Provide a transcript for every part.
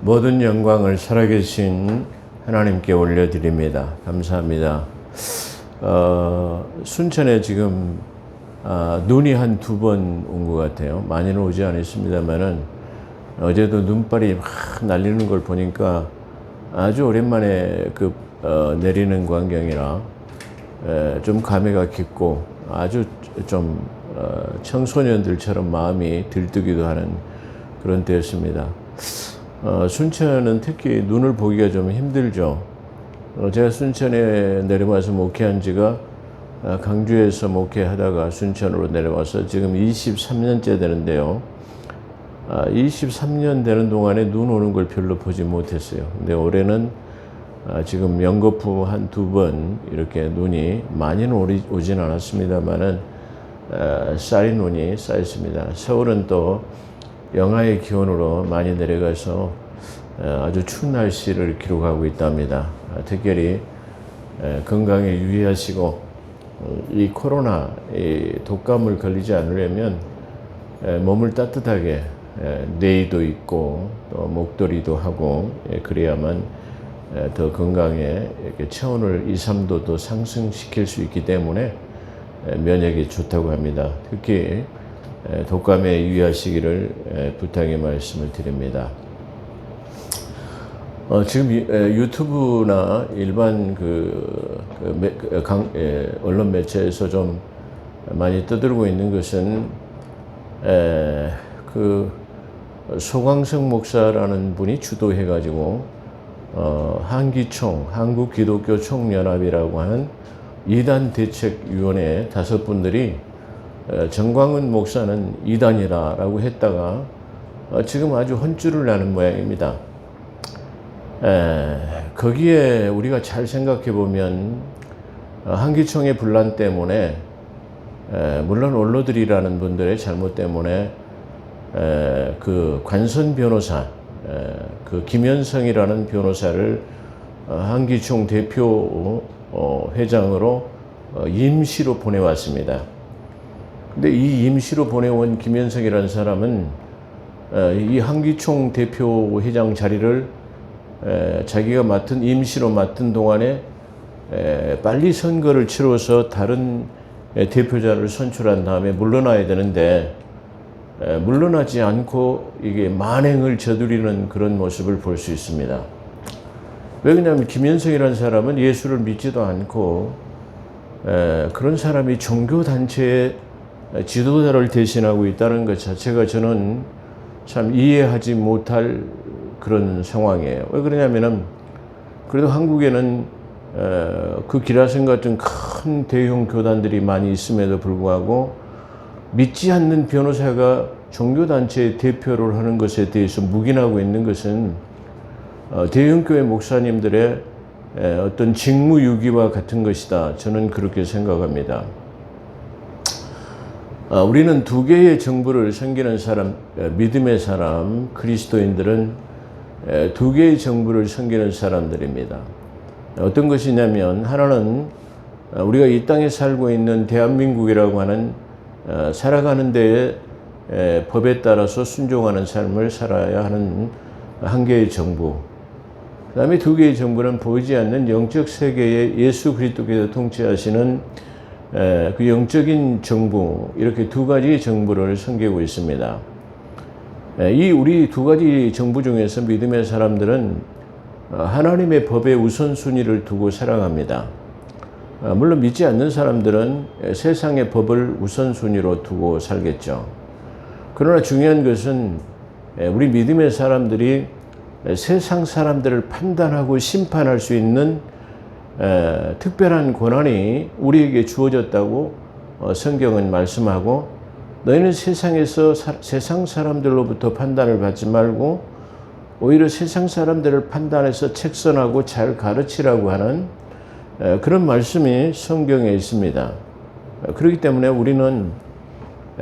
모든 영광을 살아계신 하나님께 올려드립니다. 감사합니다. 순천에 지금 눈이 한 2번 온 것 같아요. 많이는 오지 않았습니다만은 어제도 눈발이 막 날리는 걸 보니까 아주 오랜만에 내리는 광경이라 좀 감회가 깊고 아주 좀 청소년들처럼 마음이 들뜨기도 하는 그런 때였습니다. 순천은 특히 눈을 보기가 좀 힘들죠. 제가 순천에 내려와서 목회한 지가 강주에서 목회하다가 순천으로 내려와서 지금 23년째 되는데요. 23년 되는 동안에 눈 오는 걸 별로 보지 못했어요. 근데 올해는 지금 연거푸 한 2번 이렇게 눈이 많이는 오진 않았습니다만은 쌀이 눈이 쌓였습니다. 서울은 또 영하의 기온으로 많이 내려가서 아주 추운 날씨를 기록하고 있답니다. 특별히 건강에 유의하시고 이 코로나 이 독감을 걸리지 않으려면 몸을 따뜻하게 내의도 있고 또 목도리도 하고 그래야만 더 건강에 이렇게 체온을 2, 3도 더 상승시킬 수 있기 때문에 면역이 좋다고 합니다. 특히 독감에 유의하시기를 부탁의 말씀을 드립니다. 지금 유튜브나 일반 언론 매체에서 좀 많이 떠들고 있는 것은 소광석 목사라는 분이 주도해가지고 한기총 한국기독교총연합이라고 하는 이단 대책위원회 5분들이 정광훈 목사는 이단이다라고 했다가 지금 아주 혼쭐을 나는 모양입니다. 거기에 우리가 잘 생각해 보면 한기총의 분란 때문에 물론 원로들이라는 분들의 잘못 때문에 관선 변호사 김현성이라는 변호사를 한기총 대표 회장으로 임시로 보내왔습니다. 근데 이 임시로 보내온 김현성이라는 사람은 이 한기총 대표 회장 자리를 자기가 임시로 맡은 동안에 빨리 선거를 치러서 다른 대표자를 선출한 다음에 물러나야 되는데 물러나지 않고 이게 만행을 저지르는 그런 모습을 볼 수 있습니다. 왜 그러냐면 김현성이라는 사람은 예수를 믿지도 않고 그런 사람이 종교단체의 지도자를 대신하고 있다는 것 자체가 저는 참 이해하지 못할 그런 상황이에요. 왜 그러냐면은 그래도 한국에는 기라성 같은 큰 대형 교단들이 많이 있음에도 불구하고 믿지 않는 변호사가 종교단체의 대표를 하는 것에 대해서 묵인하고 있는 것은 대형교회 목사님들의 어떤 직무유기와 같은 것이다. 저는 그렇게 생각합니다. 우리는 2개의 정부를 섬기는 사람, 믿음의 사람, 그리스도인들은 2개의 정부를 섬기는 사람들입니다. 어떤 것이냐면 하나는 우리가 이 땅에 살고 있는 대한민국이라고 하는 살아가는 데에 법에 따라서 순종하는 삶을 살아야 하는 한 개의 정부. 그 다음에 2개의 정부는 보이지 않는 영적 세계에 예수 그리스도께서 통치하시는 그 영적인 정부, 이렇게 2가지 정부를 섬기고 있습니다. 이 우리 2가지 정부 중에서 믿음의 사람들은 하나님의 법의 우선순위를 두고 살아갑니다. 물론 믿지 않는 사람들은 세상의 법을 우선순위로 두고 살겠죠. 그러나 중요한 것은 우리 믿음의 사람들이 세상 사람들을 판단하고 심판할 수 있는 특별한 권한이 우리에게 주어졌다고 성경은 말씀하고, 너희는 세상에서 세상 사람들로부터 판단을 받지 말고 오히려 세상 사람들을 판단해서 책선하고 잘 가르치라고 하는 그런 말씀이 성경에 있습니다. 그렇기 때문에 우리는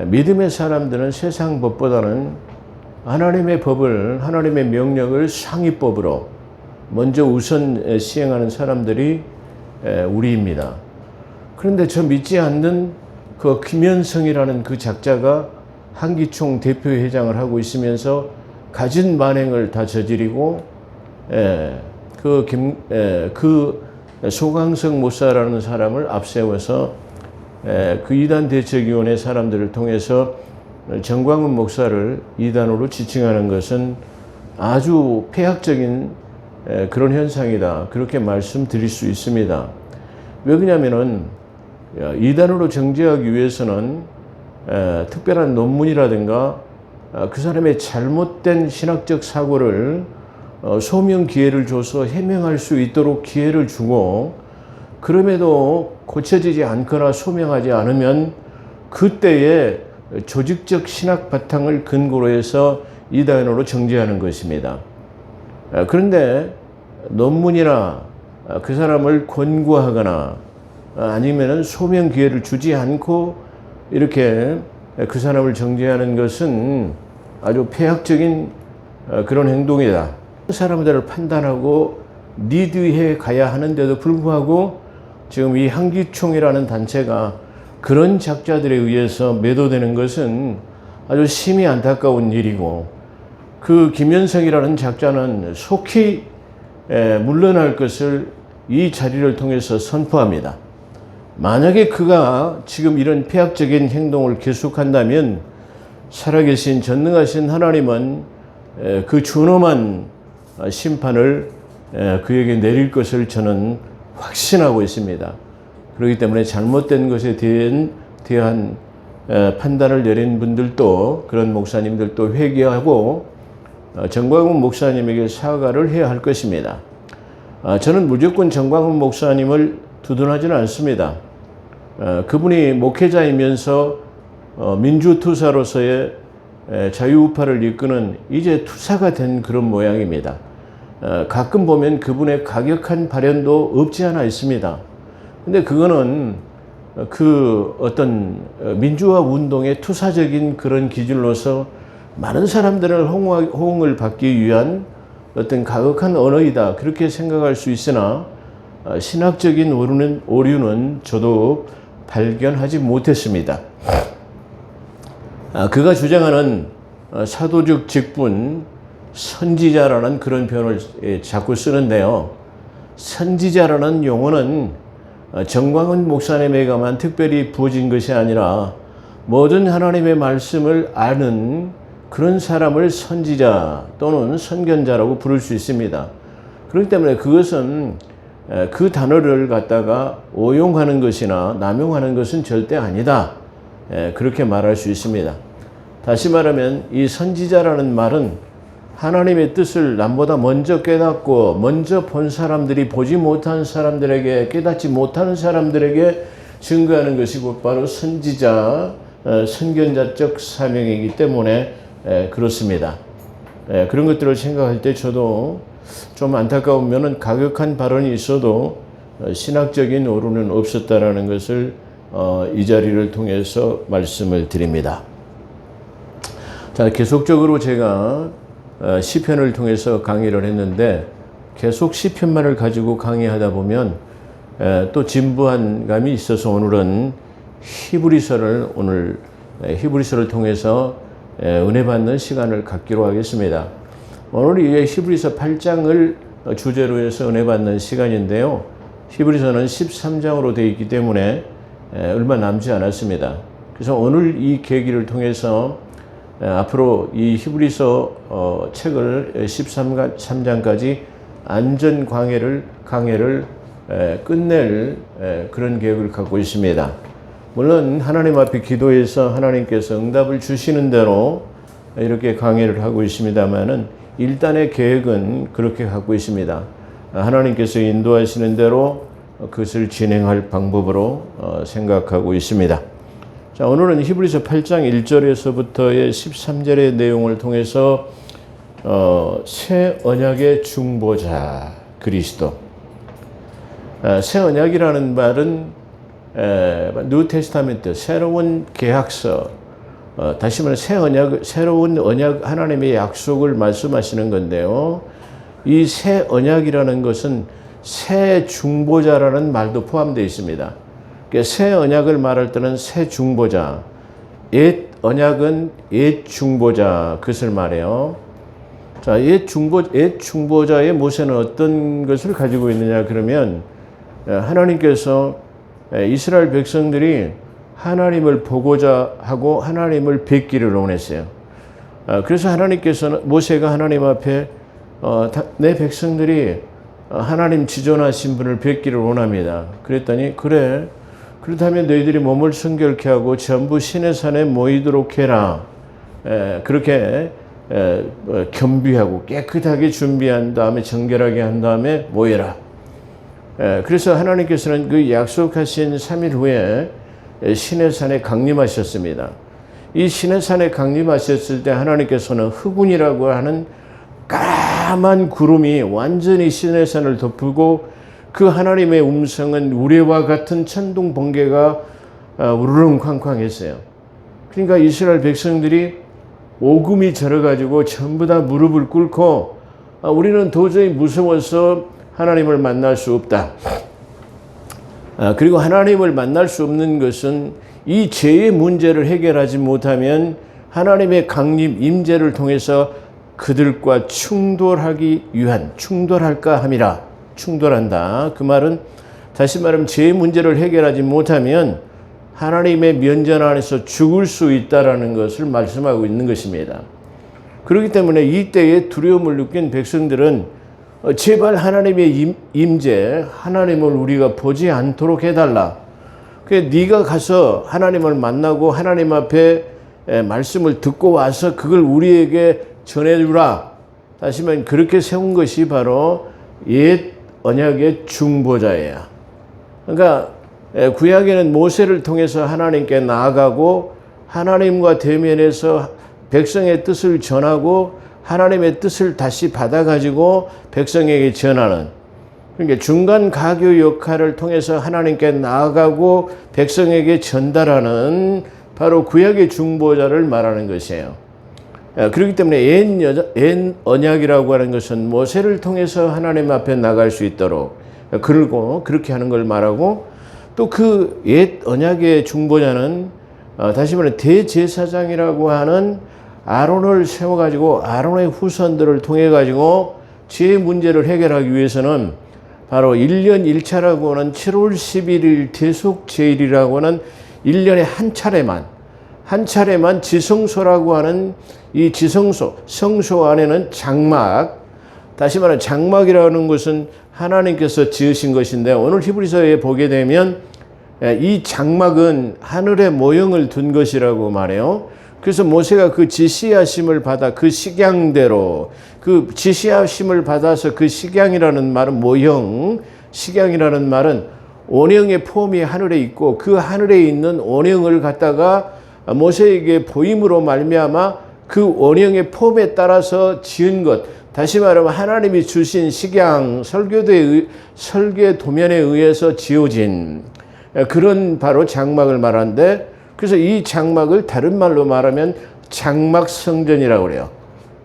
믿음의 사람들은 세상 법보다는 하나님의 법을, 하나님의 명령을 상위법으로 먼저 우선 시행하는 사람들이 우리입니다. 그런데 저 믿지 않는 김현성이라는 작자가 한기총 대표회장을 하고 있으면서 가진 만행을 다 저지르고 그 소강석 목사라는 사람을 앞세워서 그 이단 대책위원회 사람들을 통해서 정광훈 목사를 이단으로 지칭하는 것은 아주 폐악적인 그런 현상이다. 그렇게 말씀드릴 수 있습니다. 왜 그러냐면은 이단으로 정죄하기 위해서는 특별한 논문이라든가 그 사람의 잘못된 신학적 사고를 소명 기회를 줘서 해명할 수 있도록 기회를 주고, 그럼에도 고쳐지지 않거나 소명하지 않으면 그때의 조직적 신학 바탕을 근거로 해서 이단으로 정죄하는 것입니다. 그런데 논문이나 그 사람을 권고하거나 아니면은 소명 기회를 주지 않고 이렇게 그 사람을 정죄하는 것은 아주 폐악적인 그런 행동이다. 사람들을 판단하고 리드해 가야 하는데도 불구하고 지금 이 한기총이라는 단체가 그런 작자들에 의해서 매도되는 것은 아주 심히 안타까운 일이고, 그 김현석이라는 작자는 속히 물러날 것을 이 자리를 통해서 선포합니다. 만약에 그가 지금 이런 폐악적인 행동을 계속한다면 살아계신 전능하신 하나님은 그 준엄한 심판을 그에게 내릴 것을 저는 확신하고 있습니다. 그렇기 때문에 잘못된 것에 대한 판단을 내린 분들도, 그런 목사님들도 회개하고 정광훈 목사님에게 사과를 해야 할 것입니다. 저는 무조건 정광훈 목사님을 두둔하지는 않습니다. 그분이 목회자이면서 민주투사로서의 자유우파를 이끄는 이제 투사가 된 그런 모양입니다. 가끔 보면 그분의 가격한 발언도 없지 않아 있습니다. 근데 그거는 그 어떤 민주화 운동의 투사적인 그런 기준으로서 많은 사람들을 호응을 받기 위한 어떤 가혹한 언어이다, 그렇게 생각할 수 있으나 신학적인 오류는 저도 발견하지 못했습니다. 그가 주장하는 사도적 직분, 선지자라는 그런 표현을 자꾸 쓰는데요. 선지자라는 용어는 정광훈 목사님에게만 특별히 부어진 것이 아니라 모든 하나님의 말씀을 아는 그런 사람을 선지자 또는 선견자라고 부를 수 있습니다. 그렇기 때문에 그것은 그 단어를 갖다가 오용하는 것이나 남용하는 것은 절대 아니다, 그렇게 말할 수 있습니다. 다시 말하면 이 선지자라는 말은 하나님의 뜻을 남보다 먼저 깨닫고 먼저 본 사람들이 보지 못한 사람들에게, 깨닫지 못하는 사람들에게 증거하는 것이 곧바로 선지자, 선견자적 사명이기 때문에 그렇습니다. 그런 것들을 생각할 때 저도 좀 안타까운 면은 가격한 발언이 있어도 신학적인 오류는 없었다라는 것을 이 자리를 통해서 말씀을 드립니다. 자, 계속적으로 제가 시편을 통해서 강의를 했는데 계속 시편만을 가지고 강의하다 보면 또 진부한 감이 있어서 오늘은 히브리서를 통해서 은혜 받는 시간을 갖기로 하겠습니다. 오늘 이 히브리서 8장을 주제로 해서 은혜 받는 시간인데요. 히브리서는 13장으로 되어 있기 때문에 얼마 남지 않았습니다. 그래서 오늘 이 계기를 통해서 앞으로 이 히브리서 책을 13장까지 안전 강해를 끝낼 그런 계획을 갖고 있습니다. 물론 하나님 앞에 기도해서 하나님께서 응답을 주시는 대로 이렇게 강의를 하고 있습니다만은 일단의 계획은 그렇게 갖고 있습니다. 하나님께서 인도하시는 대로 그것을 진행할 방법으로 생각하고 있습니다. 자, 오늘은 히브리서 8장 1절에서부터의 13절의 내용을 통해서 새 언약의 중보자 그리스도. 새 언약이라는 말은 뉴 테스타멘트, 새로운 계약서, 다시 말해 새로운 언약, 하나님의 약속을 말씀하시는 건데요. 이 새 언약이라는 것은 새 중보자라는 말도 포함되어 있습니다. 새 언약을 말할 때는 새 중보자, 옛 언약은 옛 중보자, 그것을 말해요. 자, 옛 중보자의 모세는 어떤 것을 가지고 있느냐 그러면 하나님께서 이스라엘 백성들이 하나님을 보고자 하고 하나님을 뵙기를 원했어요. 그래서 하나님께서는 모세가 하나님 앞에 내 백성들이 하나님 지존하신 분을 뵙기를 원합니다. 그랬더니 그래, 그렇다면 너희들이 몸을 성결케 하고 전부 신의 산에 모이도록 해라. 그렇게 겸비하고 깨끗하게 준비한 다음에 정결하게 한 다음에 모여라. 그래서 하나님께서는 그 약속하신 3일 후에 신의 산에 강림하셨습니다. 이 신의 산에 강림하셨을 때 하나님께서는 흑운이라고 하는 까만 구름이 완전히 신의 산을 덮고 그 하나님의 음성은 우레와 같은 천둥 번개가 우르릉쾅쾅했어요. 그러니까 이스라엘 백성들이 오금이 절어가지고 전부 다 무릎을 꿇고 우리는 도저히 무서워서 하나님을 만날 수 없다. 그리고 하나님을 만날 수 없는 것은 이 죄의 문제를 해결하지 못하면 하나님의 강림 임재를 통해서 그들과 충돌할까 함이라. 충돌한다. 그 말은 다시 말하면 죄의 문제를 해결하지 못하면 하나님의 면전 안에서 죽을 수 있다라는 것을 말씀하고 있는 것입니다. 그렇기 때문에 이때에 두려움을 느낀 백성들은 제발 하나님의 임재, 하나님을 우리가 보지 않도록 해달라. 그래서 네가 가서 하나님을 만나고 하나님 앞에 말씀을 듣고 와서 그걸 우리에게 전해주라. 다시 말하면 그렇게 세운 것이 바로 옛 언약의 중보자예요. 그러니까 구약에는 모세를 통해서 하나님께 나아가고 하나님과 대면해서 백성의 뜻을 전하고 하나님의 뜻을 다시 받아가지고 백성에게 전하는, 그러니까 중간 가교 역할을 통해서 하나님께 나아가고 백성에게 전달하는 바로 구약의 중보자를 말하는 것이에요. 그렇기 때문에 옛 언약이라고 하는 것은 모세를 통해서 하나님 앞에 나갈 수 있도록 그러고 그렇게 하는 걸 말하고, 또 그 옛 언약의 중보자는 다시 말해 대제사장이라고 하는 아론을 세워가지고 아론의 후손들을 통해가지고 죄의 문제를 해결하기 위해서는 바로 1년 1차라고 하는 7월 11일 대속제일이라고 하는 1년에 한 차례만 지성소라고 하는 이 지성소, 성소 안에는 장막, 다시 말하면 장막이라는 것은 하나님께서 지으신 것인데 오늘 히브리서에 보게 되면 이 장막은 하늘의 모형을 둔 것이라고 말해요. 그래서 모세가 그 지시하심을 받아 그 식양대로, 그 지시하심을 받아서 그 식양이라는 말은 모형, 식양이라는 말은 원형의 폼이 하늘에 있고 그 하늘에 있는 원형을 갖다가 모세에게 보임으로 말미암아 그 원형의 폼에 따라서 지은 것, 다시 말하면 하나님이 주신 식양, 설계 도면에 의해서 지어진 그런 바로 장막을 말하는데, 그래서 이 장막을 다른 말로 말하면 장막 성전이라고 그래요.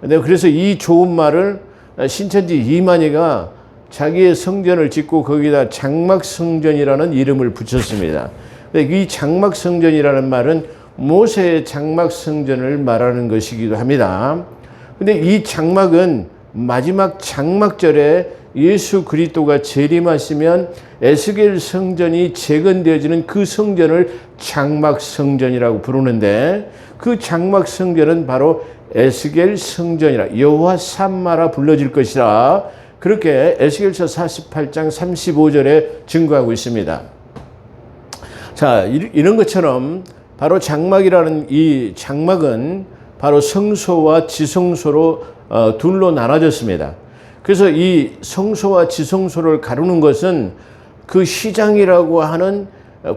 그래서 이 좋은 말을 신천지 이만희가 자기의 성전을 짓고 거기다 장막 성전이라는 이름을 붙였습니다. 이 장막 성전이라는 말은 모세의 장막 성전을 말하는 것이기도 합니다. 근데 이 장막은 마지막 장막절에 예수 그리스도가 재림하시면 에스겔 성전이 재건되어지는 그 성전을 장막 성전이라고 부르는데, 그 장막 성전은 바로 에스겔 성전이라, 여호와 삼마라 불러질 것이라, 그렇게 에스겔서 48장 35절에 증거하고 있습니다. 자, 이런 것처럼 바로 장막이라는 이 장막은 바로 성소와 지성소로 둘로 나눠졌습니다. 그래서 이 성소와 지성소를 가르는 것은 그 휘장이라고 하는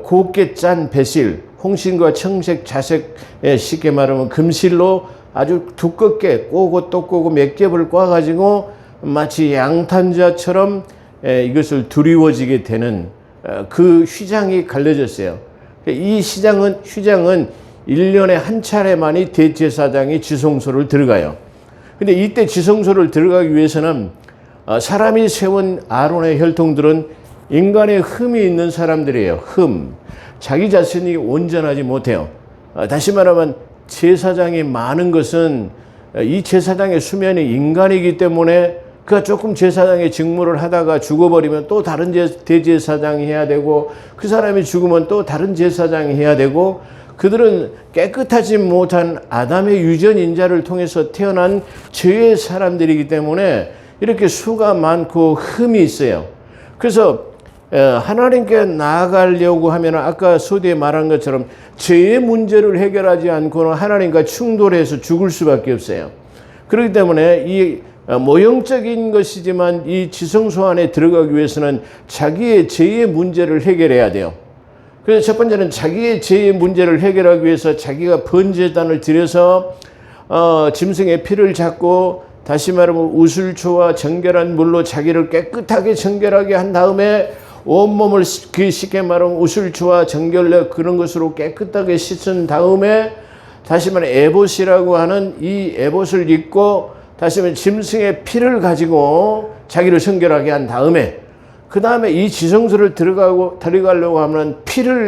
곱게 짠 배실, 홍신과 청색, 자색, 쉽게 말하면 금실로 아주 두껍게 꼬고 또 꼬고 몇 겹을 꽈가지고 마치 양탄자처럼 이것을 두리워지게 되는 그 휘장이 갈려졌어요. 이 휘장은 1년에 한 차례만이 대제사장이 지성소를 들어가요. 근데 이때 지성소를 들어가기 위해서는 사람이 세운 아론의 혈통들은 인간의 흠이 있는 사람들이에요. 자기 자신이 온전하지 못해요. 다시 말하면 제사장이 많은 것은 이 제사장의 수면이 인간이기 때문에 그가 조금 제사장의 직무를 하다가 죽어버리면 또 다른 대제사장이 해야 되고, 그 사람이 죽으면 또 다른 제사장이 해야 되고, 그들은 깨끗하지 못한 아담의 유전인자를 통해서 태어난 죄의 사람들이기 때문에 이렇게 수가 많고 흠이 있어요. 그래서 하나님께 나아가려고 하면 아까 소디에 말한 것처럼 죄의 문제를 해결하지 않고는 하나님과 충돌해서 죽을 수밖에 없어요. 그렇기 때문에 이 모형적인 것이지만 이 지성소 안에 들어가기 위해서는 자기의 죄의 문제를 해결해야 돼요. 그래서 첫 번째는 자기의 죄의 문제를 해결하기 위해서 자기가 번제단을 드려서 짐승의 피를 잡고, 다시 말하면 우슬초와 정결한 물로 자기를 깨끗하게 정결하게 한 다음에 온몸을 쉽게 말하면 우슬초와 정결력 그런 것으로 깨끗하게 씻은 다음에 다시 말하면 에봇이라고 하는 이 에봇을 입고 다시 말하면 짐승의 피를 가지고 자기를 정결하게 한 다음에 그 다음에 이 지성소를 들어가려고 하면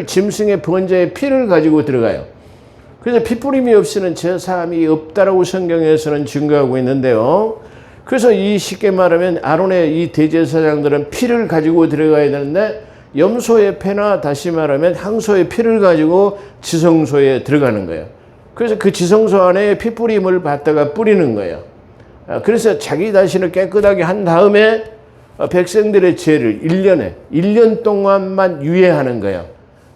짐승의 번제의 피를 가지고 들어가요. 그래서 피뿌림이 없이는 제사함이 없다라고 성경에서는 증거하고 있는데요. 그래서 이 쉽게 말하면 아론의 이 대제사장들은 피를 가지고 들어가야 되는데 염소의 피나 다시 말하면 항소의 피를 가지고 지성소에 들어가는 거예요. 그래서 그 지성소 안에 피뿌림을 받다가 뿌리는 거예요. 그래서 자기 자신을 깨끗하게 한 다음에 백성들의 죄를 1년 동안만 유예하는 거예요.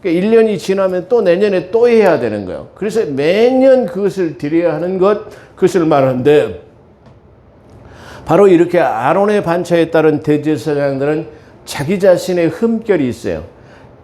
그러니까 1년이 지나면 또 내년에 또 해야 되는 거예요. 그래서 매년 그것을 드려야 하는 그것을 말하는데, 바로 이렇게 아론의 반차에 따른 대제사장들은 자기 자신의 흠결이 있어요.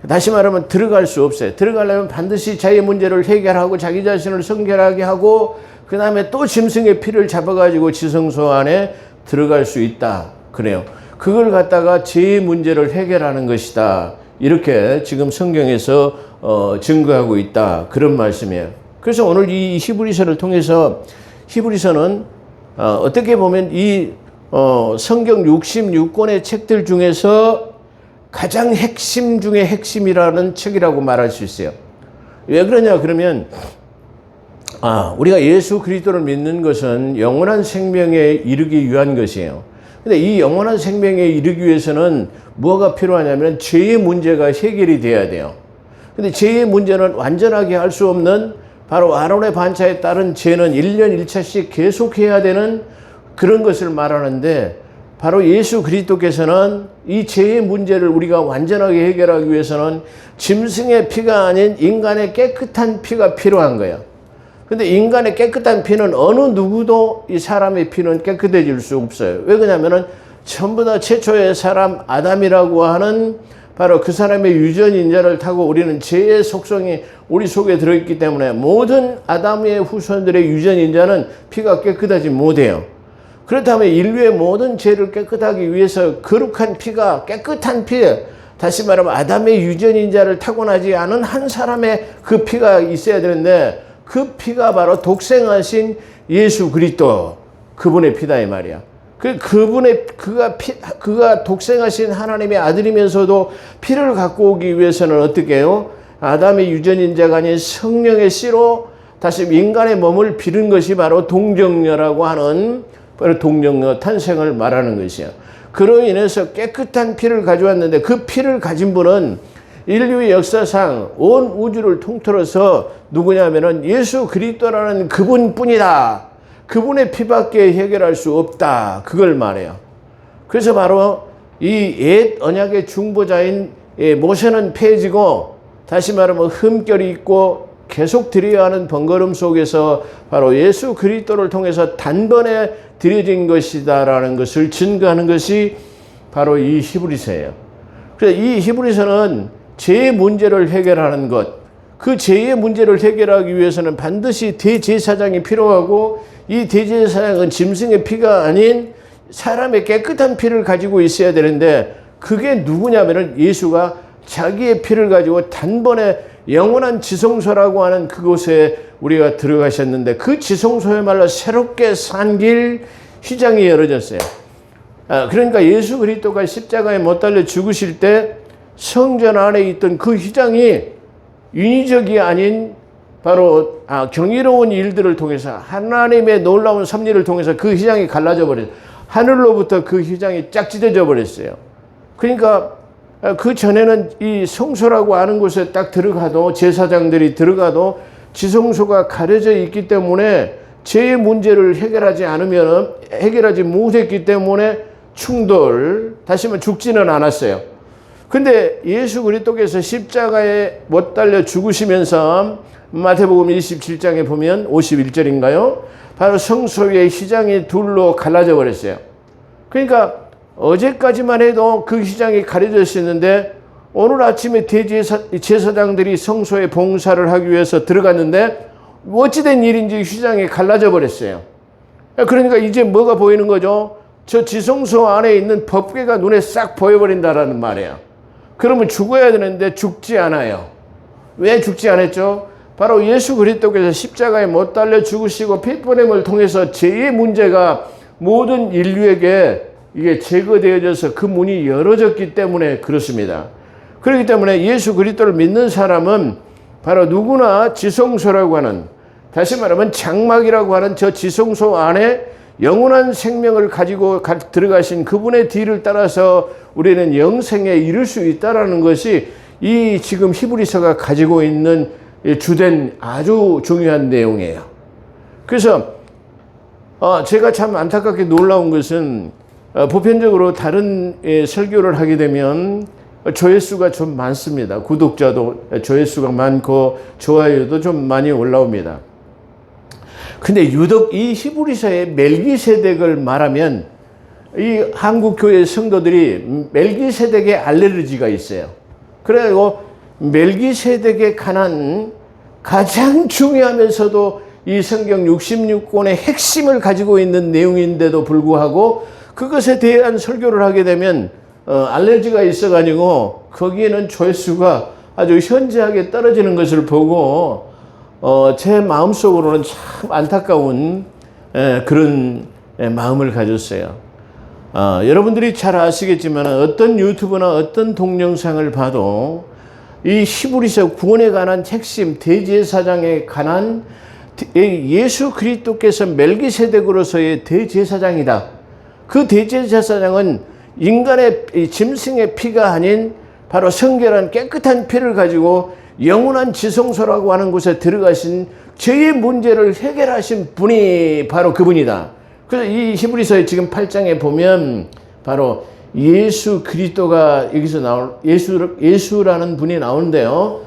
다시 말하면 들어갈 수 없어요. 들어가려면 반드시 자기의 문제를 해결하고 자기 자신을 성결하게 하고 그 다음에 또 짐승의 피를 잡아가지고 지성소 안에 들어갈 수 있다. 그래요. 그걸 갖다가 죄의 문제를 해결하는 것이다. 이렇게 지금 성경에서 증거하고 있다. 그런 말씀이에요. 그래서 오늘 이 히브리서를 통해서 히브리서는 어떻게 보면 이 성경 66권의 책들 중에서 가장 핵심 중에 핵심이라는 책이라고 말할 수 있어요. 왜 그러냐 그러면 우리가 예수 그리스도를 믿는 것은 영원한 생명에 이르기 위한 것이에요. 근데 이 영원한 생명에 이르기 위해서는 뭐가 필요하냐면 죄의 문제가 해결이 돼야 돼요. 근데 죄의 문제는 완전하게 할 수 없는 바로 아론의 반차에 따른 죄는 1년 1차씩 계속해야 되는 그런 것을 말하는데, 바로 예수 그리스도께서는 이 죄의 문제를 우리가 완전하게 해결하기 위해서는 짐승의 피가 아닌 인간의 깨끗한 피가 필요한 거예요. 근데 인간의 깨끗한 피는 어느 누구도 이 사람의 피는 깨끗해질 수 없어요. 왜 그러냐면은 전부 다 최초의 사람 아담이라고 하는 바로 그 사람의 유전인자를 타고 우리는 죄의 속성이 우리 속에 들어있기 때문에 모든 아담의 후손들의 유전인자는 피가 깨끗하지 못해요. 그렇다면 인류의 모든 죄를 깨끗하기 위해서 거룩한 피가, 깨끗한 피, 다시 말하면 아담의 유전인자를 타고나지 않은 한 사람의 그 피가 있어야 되는데, 그 피가 바로 독생하신 예수 그리스도, 그분의 피다 이 말이야. 그가 독생하신 하나님의 아들이면서도 피를 갖고 오기 위해서는 어떻게 해요? 아담의 유전인자가 아닌 성령의 씨로 다시 인간의 몸을 빌은 것이 바로 동정녀라고 하는 바로 동정녀 탄생을 말하는 것이야. 그로 인해서 깨끗한 피를 가져왔는데, 그 피를 가진 분은 인류의 역사상 온 우주를 통틀어서 누구냐면은 예수 그리스도라는 그분뿐이다. 그분의 피밖에 해결할 수 없다. 그걸 말해요. 그래서 바로 이 옛 언약의 중보자인 모세는 폐해지고, 다시 말하면 흠결이 있고 계속 드려야 하는 번거름 속에서 바로 예수 그리스도를 통해서 단번에 드려진 것이다라는 것을 증거하는 것이 바로 이 히브리서예요. 그래서 이 히브리서는 죄의 문제를 해결하는 것, 그 죄의 문제를 해결하기 위해서는 반드시 대제사장이 필요하고, 이 대제사장은 짐승의 피가 아닌 사람의 깨끗한 피를 가지고 있어야 되는데, 그게 누구냐면은 예수가 자기의 피를 가지고 단번에 영원한 지성소라고 하는 그곳에 우리가 들어가셨는데, 그 지성소야말로 새롭게 산 길 휘장이 열어졌어요. 그러니까 예수 그리스도가 십자가에 못 달려 죽으실 때 성전 안에 있던 그 휘장이 인위적이 아닌 바로 경이로운 일들을 통해서 하나님의 놀라운 섭리를 통해서 그 휘장이 갈라져 버렸어요. 하늘로부터 그 휘장이 짝찢어져 버렸어요. 그러니까 그 전에는 이 성소라고 하는 곳에 딱 들어가도 제사장들이 들어가도 지성소가 가려져 있기 때문에 죄의 문제를 해결하지 못했기 때문에 충돌, 다시 말해 죽지는 않았어요. 근데 예수 그리스도께서 십자가에 못 달려 죽으시면서 마태복음 27장에 보면 51절인가요? 바로 성소의 휘장이 둘로 갈라져 버렸어요. 그러니까 어제까지만 해도 그 휘장이 가려져 있었는데 오늘 아침에 제사장들이 성소에 봉사를 하기 위해서 들어갔는데 어찌된 일인지 휘장이 갈라져 버렸어요. 그러니까 이제 뭐가 보이는 거죠? 저 지성소 안에 있는 법궤가 눈에 싹 보여버린다라는 말이에요. 그러면 죽어야 되는데 죽지 않아요. 왜 죽지 않았죠? 바로 예수 그리스도께서 십자가에 못 달려 죽으시고 피 보냄을 통해서 죄의 문제가 모든 인류에게 이게 제거되어져서 그 문이 열어졌기 때문에 그렇습니다. 그렇기 때문에 예수 그리스도를 믿는 사람은 바로 누구나 지성소라고 하는, 다시 말하면 장막이라고 하는 저 지성소 안에 영원한 생명을 가지고 들어가신 그분의 뒤를 따라서 우리는 영생에 이를 수 있다는 것이 이 지금 히브리서가 가지고 있는 주된 아주 중요한 내용이에요. 그래서 제가 참 안타깝게 놀라운 것은 보편적으로 다른 설교를 하게 되면 조회수가 좀 많습니다. 구독자도 조회수가 많고 좋아요도 좀 많이 올라옵니다. 근데 유독 이 히브리서의 멜기세덱을 말하면 이 한국 교회 성도들이 멜기세덱의 알레르기가 있어요. 그래가지고 멜기세덱에 관한 가장 중요하면서도 이 성경 66권의 핵심을 가지고 있는 내용인데도 불구하고 그것에 대한 설교를 하게 되면 알레르기가 있어가지고 거기에는 조회수가 아주 현저하게 떨어지는 것을 보고 제 마음속으로는 참 안타까운 그런 마음을 가졌어요. 여러분들이 잘 아시겠지만 어떤 유튜브나 어떤 동영상을 봐도 이 히브리서 구원에 관한 핵심 대제사장에 관한 예수 그리스도께서 멜기세덱으로서의 대제사장이다. 그 대제사장은 인간의 짐승의 피가 아닌 바로 성결한 깨끗한 피를 가지고 영원한 지성소라고 하는 곳에 들어가신 죄의 문제를 해결하신 분이 바로 그분이다. 그래서 이 히브리서의 지금 8장에 보면 바로 예수 그리스도가 여기서 예수라는 분이 나오는데요.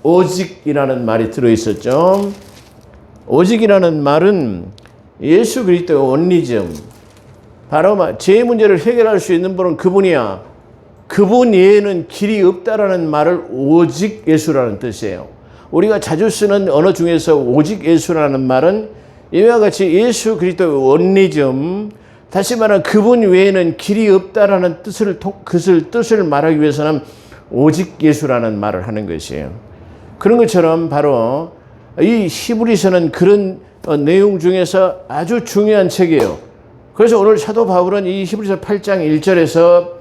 오직이라는 말이 들어있었죠. 오직이라는 말은 예수 그리스도의 온리즘, 바로 죄의 문제를 해결할 수 있는 분은 그분이야. 그분 외에는 길이 없다라는 말을 오직 예수라는 뜻이에요. 우리가 자주 쓰는 언어 중에서 오직 예수라는 말은 이와 같이 예수 그리스도의 온리즘, 다시 말하면 그분 외에는 길이 없다라는 뜻을 말하기 위해서는 오직 예수라는 말을 하는 것이에요. 그런 것처럼 바로 이 히브리서는 그런 내용 중에서 아주 중요한 책이에요. 그래서 오늘 사도 바울은 이 히브리서 8장 1절에서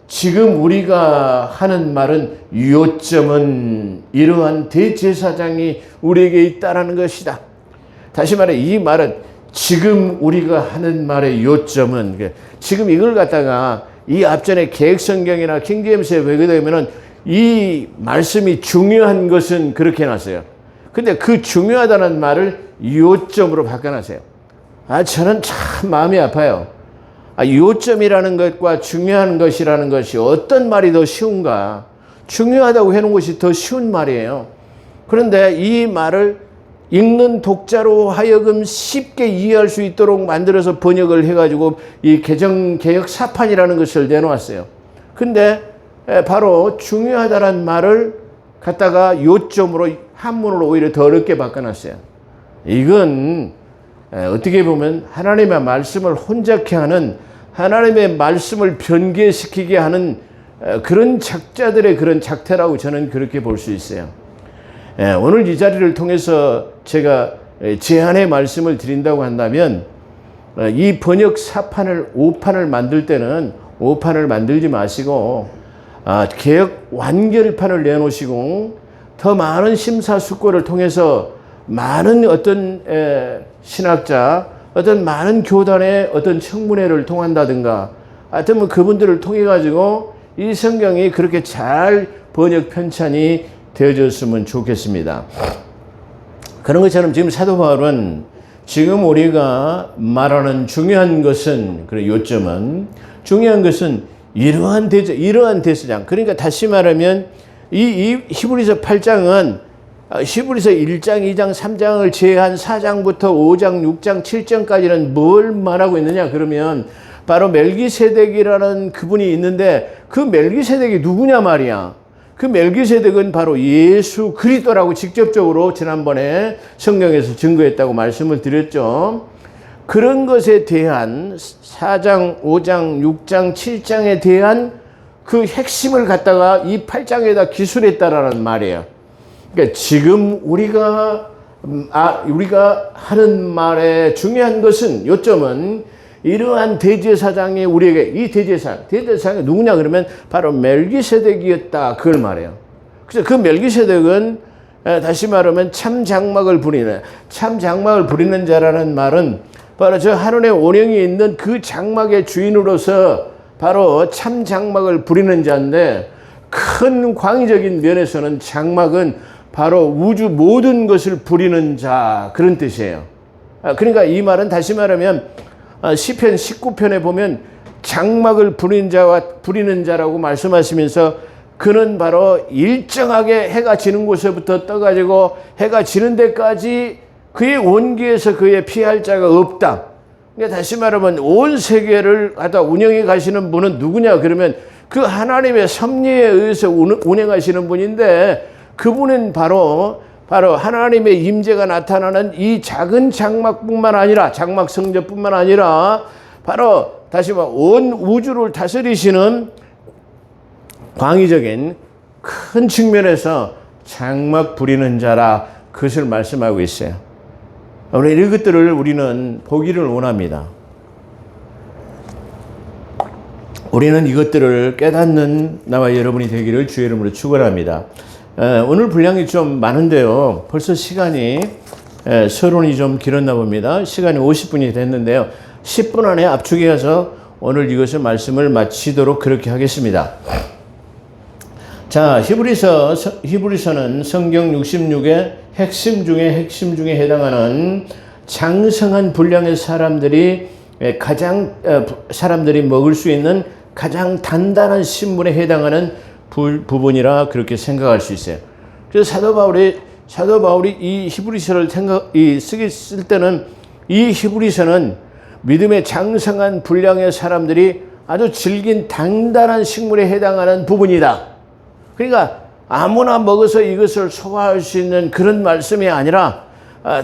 지금 우리가 하는 말은 요점은 이러한 대제사장이 우리에게 있다라는 것이다. 다시 말해 이 말은 지금 우리가 하는 말의 요점은, 지금 이걸 갖다가 이 앞전에 개혁성경이나 킹제임스에 보게 되면은 이 말씀이 중요한 것은 그렇게 해놨어요. 근데 그 중요하다는 말을 요점으로 바꿔놨어요. 저는 참 마음이 아파요. 요점이라는 것과 중요한 것이라는 것이 어떤 말이 더 쉬운가? 중요하다고 해놓은 것이 더 쉬운 말이에요. 그런데 이 말을 읽는 독자로 하여금 쉽게 이해할 수 있도록 만들어서 번역을 해가지고 이 개역 사판이라는 것을 내놓았어요. 근데 바로 중요하다는 말을 갖다가 요점으로 한문으로 오히려 더 어렵게 바꿔놨어요. 이건 어떻게 보면 하나님의 말씀을 혼잡케 하는, 하나님의 말씀을 변개시키게 하는 그런 작자들의 그런 작태라고 저는 그렇게 볼 수 있어요. 오늘 이 자리를 통해서 제가 제안의 말씀을 드린다고 한다면 이 번역 5판을 만들 때는 5판을 만들지 마시고 개역 완결판을 내놓으시고 더 많은 심사숙고를 통해서 많은 어떤 신학자, 어떤 많은 교단의 어떤 청문회를 통한다든가, 하여튼 뭐 그분들을 통해 가지고 이 성경이 그렇게 잘 번역 편찬이 되어졌으면 좋겠습니다. 그런 것처럼 지금 사도 바울은 지금 우리가 말하는 중요한 것은, 그래 요점은 중요한 것은 이러한 대제사장. 그러니까 다시 말하면 이 히브리서 8장은 히브리서 1장, 2장, 3장을 제외한 4장부터 5장, 6장, 7장까지는 뭘 말하고 있느냐 그러면 바로 멜기세덱이라는 그분이 있는데 그 멜기세덱이 누구냐 말이야. 그 멜기세덱은 바로 예수 그리스도라고 직접적으로 지난번에 성경에서 증거했다고 말씀을 드렸죠. 그런 것에 대한 4장, 5장, 6장, 7장에 대한 그 핵심을 갖다가 이 8장에다 기술했다라는 말이에요. 그러니까 지금 우리가 하는 말의 중요한 것은, 요점은 이러한 대제사장이 우리에게, 이 대제사장이 누구냐 그러면 바로 멜기세덱이었다, 그걸 말해요. 그래서 그 멜기세덱은 다시 말하면 참 장막을 부리는 자라는 말은 바로 저 하늘의 원형이 있는 그 장막의 주인으로서 바로 참 장막을 부리는 자인데, 큰 광의적인 면에서는 장막은 바로 우주 모든 것을 부리는 자, 그런 뜻이에요. 그러니까 이 말은 다시 말하면 시편 19편에 보면 장막을 부리는 자라고 말씀하시면서 그는 바로 일정하게 해가 지는 곳에부터 떠가지고 해가 지는 데까지 그의 온기에서 그의 피할 자가 없다. 그러니까 다시 말하면 온 세계를 갖다 운영해 가시는 분은 누구냐 그러면 그 하나님의 섭리에 의해서 운행하시는 분인데, 그분은 바로 하나님의 임재가 나타나는 이 작은 장막뿐만 아니라, 장막 성전뿐만 아니라 바로 다시 말해 온 우주를 다스리시는 광의적인 큰 측면에서 장막 부리는 자라, 그것을 말씀하고 있어요. 우리 이것들을 우리는 보기를 원합니다. 우리는 이것들을 깨닫는 나와 여러분이 되기를 주의 이름으로 축원합니다. 오늘 분량이 좀 많은데요. 벌써 시간이 서론이 좀 길었나 봅니다. 시간이 50분이 됐는데요. 10분 안에 압축해서 오늘 이것을 말씀을 마치도록 그렇게 하겠습니다. 자, 히브리서는 성경 66의 핵심 중에 해당하는 장성한 분량의 사람들이 먹을 수 있는 가장 단단한 신문에 해당하는 부분이라 그렇게 생각할 수 있어요. 그래서 사도 바울이 이 히브리서를 쓸 때는 이 히브리서는 믿음의 장성한 분량의 사람들이 아주 질긴 단단한 식물에 해당하는 부분이다. 그러니까 아무나 먹어서 이것을 소화할 수 있는 그런 말씀이 아니라,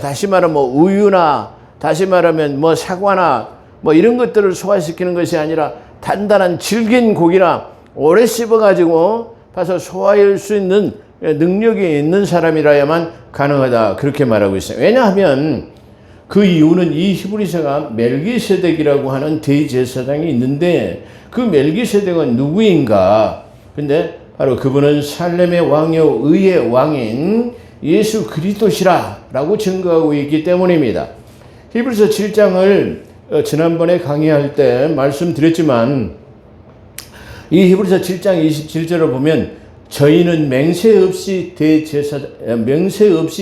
다시 말하면 뭐 우유나 다시 말하면 뭐 사과나 뭐 이런 것들을 소화시키는 것이 아니라 단단한 질긴 고기나 오래 씹어가지고 봐서 소화할 수 있는 능력이 있는 사람이라야만 가능하다, 그렇게 말하고 있어요. 왜냐하면 그 이유는 이 히브리서가 멜기세덱이라고 하는 대제사장이 있는데, 그 멜기세덱은 누구인가? 근데 바로 그분은 살렘의 왕이요 의의 왕인 예수 그리스도시라라고 증거하고 있기 때문입니다. 히브리서 7장을 지난번에 강의할 때 말씀드렸지만, 이 히브리서 7장 27절을 보면 저희는 맹세 없이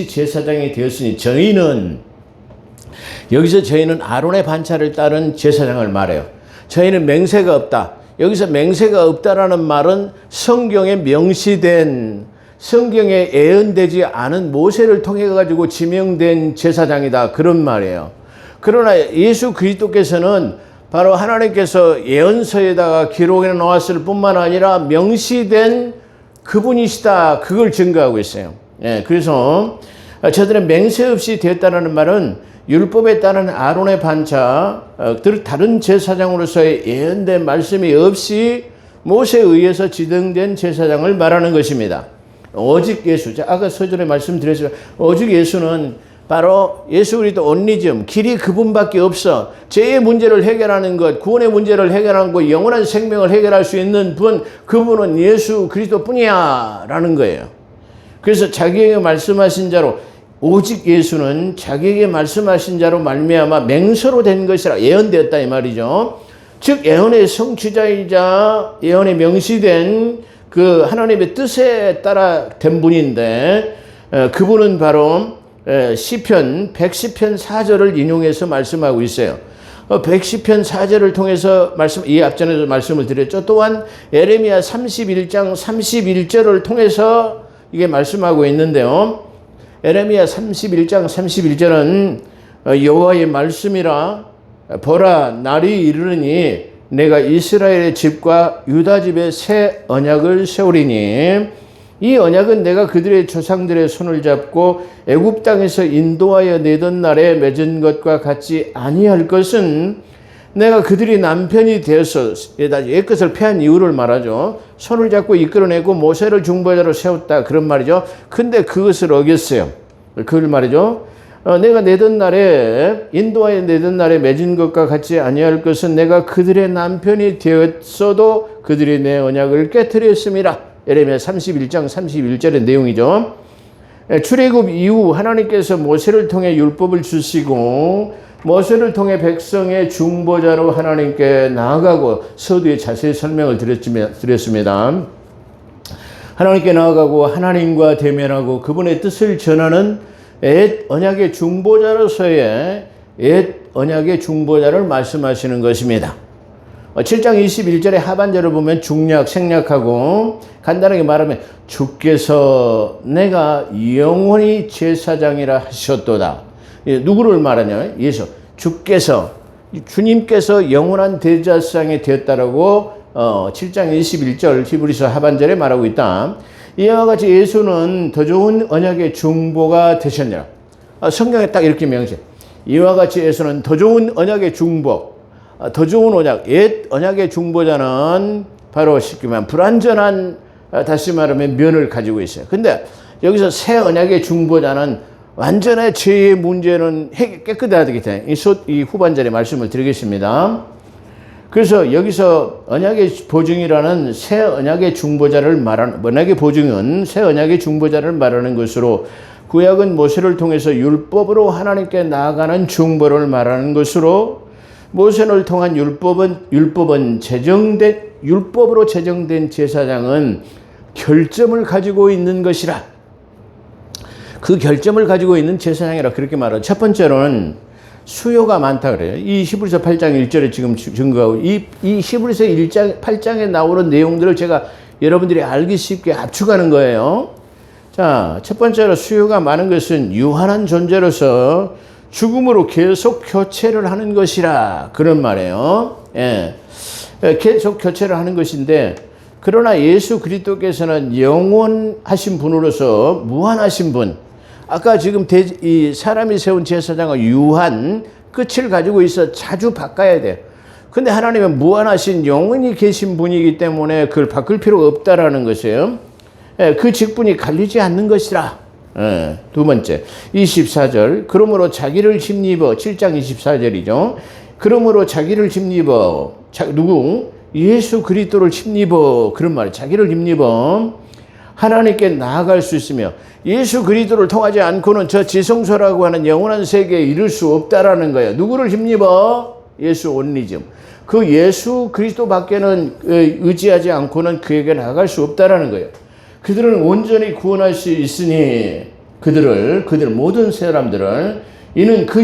제사장이 되었으니, 여기서 저희는 아론의 반차를 따른 제사장을 말해요. 저희는 맹세가 없다. 여기서 맹세가 없다라는 말은 성경에 명시된, 성경에 예언되지 않은 모세를 통해 가지고 지명된 제사장이다, 그런 말이에요. 그러나 예수 그리스도께서는 바로 하나님께서 예언서에다가 기록해 놓았을 뿐만 아니라 명시된 그분이시다, 그걸 증거하고 있어요. 그래서 저들은 맹세 없이 되었다는 말은 율법에 따른 아론의 반차, 다른 제사장으로서의 예언된 말씀이 없이 모세에 의해서 지정된 제사장을 말하는 것입니다. 오직 예수, 아까 서술에 말씀드렸지만 오직 예수는 바로 예수 그리스도 온리즘, 길이 그분밖에 없어. 죄의 문제를 해결하는 것, 구원의 문제를 해결하는 것, 영원한 생명을 해결할 수 있는 분, 그분은 예수 그리스도 뿐이야 라는 거예요. 그래서 자기에게 말씀하신 자로 오직 예수는 자기에게 말씀하신 자로 말미암아 맹세로 된 것이라 예언되었다 이 말이죠. 즉 예언의 성취자이자 예언에 명시된 그 하나님의 뜻에 따라 된 분인데 그분은 바로 시편 110편 4절을 인용해서 말씀하고 있어요. 110편 4절을 통해서 이 앞전에도 말씀을 드렸죠. 또한 에레미야 31장 31절을 통해서 이게 말씀하고 있는데요. 에레미야 31장 31절은 여호와의 말씀이라 보라 날이 이르르니 내가 이스라엘의 집과 유다 집에 새 언약을 세우리니 이 언약은 내가 그들의 조상들의 손을 잡고 애굽 땅에서 인도하여 내던 날에 맺은 것과 같지 아니할 것은 내가 그들이 남편이 되어서 옛것을 패한 이유를 말하죠. 손을 잡고 이끌어내고 모세를 중보자로 세웠다 그런 말이죠. 근데 그것을 어겼어요. 그걸 말이죠. 내가 내던 날에 인도하여 내던 날에 맺은 것과 같지 아니할 것은 내가 그들의 남편이 되었어도 그들이 내 언약을 깨뜨렸음이라. 예레미야 31장 31절의 내용이죠. 출애굽 이후 하나님께서 모세를 통해 율법을 주시고 모세를 통해 백성의 중보자로 하나님께 나아가고 서두에 자세히 설명을 드렸습니다. 하나님께 나아가고 하나님과 대면하고 그분의 뜻을 전하는 옛 언약의 중보자로서의 옛 언약의 중보자를 말씀하시는 것입니다. 7장 21절의 하반절을 보면 중략, 생략하고 간단하게 말하면 주께서 내가 영원히 제사장이라 하셨도다. 누구를 말하냐? 예수. 주님께서 영원한 대제사장이 되었다라고 7장 21절 히브리서 하반절에 말하고 있다. 이와 같이 예수는 더 좋은 언약의 중보가 되셨느라. 성경에 딱 이렇게 명시해. 이와 같이 예수는 더 좋은 언약의 중보, 더 좋은 언약, 옛 언약의 중보자는 바로 쉽게 말하면 불완전한, 다시 말하면 면을 가지고 있어요. 근데 여기서 새 언약의 중보자는 완전한 죄의 문제는 깨끗해야 되기 때문에 이 후반절에 말씀을 드리겠습니다. 그래서 여기서 언약의 보증이라는 새 언약의 중보자를 말하는, 언약의 보증은 새 언약의 중보자를 말하는 것으로 구약은 모세를 통해서 율법으로 하나님께 나아가는 중보를 말하는 것으로 모세를 통한 율법으로 제정된 제사장은 결점을 가지고 있는 것이라. 그 결점을 가지고 있는 제사장이라 그렇게 말하죠. 첫 번째로는 수요가 많다 그래요. 이 히브리서 8장 1절에 지금 증거하고 이 히브리서 8장에 나오는 내용들을 제가 여러분들이 알기 쉽게 압축하는 거예요. 자, 첫 번째로 수요가 많은 것은 유한한 존재로서 죽음으로 계속 교체를 하는 것이라 그런 말이에요. 예. 계속 교체를 하는 것인데 그러나 예수 그리스도께서는 영원하신 분으로서 무한하신 분. 아까 지금 이 사람이 세운 제사장은 유한 끝을 가지고 있어 자주 바꿔야 돼요. 근데 하나님은 무한하신 영원히 계신 분이기 때문에 그걸 바꿀 필요가 없다라는 것이에요. 예, 그 직분이 갈리지 않는 것이라. 예, 두 번째 24절 그러므로 자기를 힘입어 7장 24절이죠. 그러므로 자기를 힘입어 누구? 예수 그리스도를 힘입어 그런 말이에요. 자기를 힘입어 하나님께 나아갈 수 있으며 예수 그리스도를 통하지 않고는 저 지성소라고 하는 영원한 세계에 이를 수 없다라는 거예요. 누구를 힘입어? 예수 온리즘. 그 예수 그리스도 밖에는 의지하지 않고는 그에게 나아갈 수 없다라는 거예요. 그들은 온전히 구원할 수 있으니 그들 모든 사람들을 이는 그